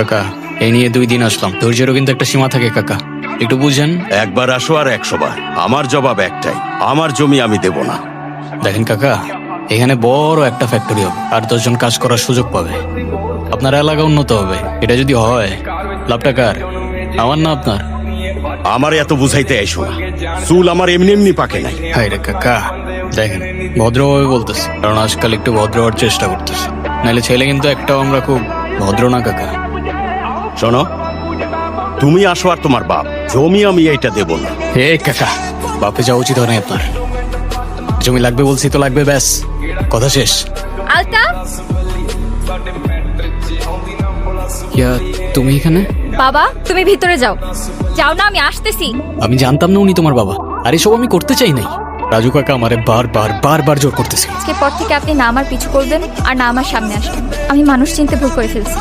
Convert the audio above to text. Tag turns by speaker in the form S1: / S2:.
S1: কাকা এই নিয়ে 2 দিন আসলাম, ধৈর্যেরও কিন্তু একটা সীমা থাকে কাকা, একটু বুঝেন।
S2: একবার আসো আর 100 বার। আমার জবাব একটাই, আমার জমি আমি দেব না।
S1: দেখেন কাকা, এখানে বড় একটা ফ্যাক্টরি হবে আর 10 জন কাজ করার সুযোগ পাবে, আপনার এলাকা উন্নত হবে। এটা যদি হয় লাভটা কার? আমার না আপনার?
S2: আমার এত বুঝাইতে আইসো না, চুল আমার এমনি এমনি পাকে নাই।
S1: হাই রে কাকা, দেখেন ভদ্রভাবে বলতেছি, কারণ আজকাল একটু ভদ্র হওয়ার চেষ্টা করতেছি, নাহলে ছেলে কিন্তু একটাও আমরা খুব ভদ্র না কাকা।
S2: শোনো, তুমি আসো আর তোমার বাপ, জমি আমি এইটা দেব না।
S1: হে কাকা, বাপে যাওয়া উচিত হয় না আপনার। জমি লাগবে বলছি তো লাগবে, ব্যাস, কথা শেষ।
S3: আলতা,
S1: ইয়া, তুমি এখানে?
S3: বাবা তুমি ভিতরে যাও। যাও না, আমি আসতেছি।
S1: আমি জানতাম না উনি তোমার বাবা, আর এসব আমি করতে চাই নাই। রাজু কাকা আমারে বারবার জোর করতেছে।
S3: আজকের পর থেকে আপনি না আমার পিছু করবেন আর না আমার সামনে আসবেন। আমি মানুষ চিনতে ভুল করে ফেলছি।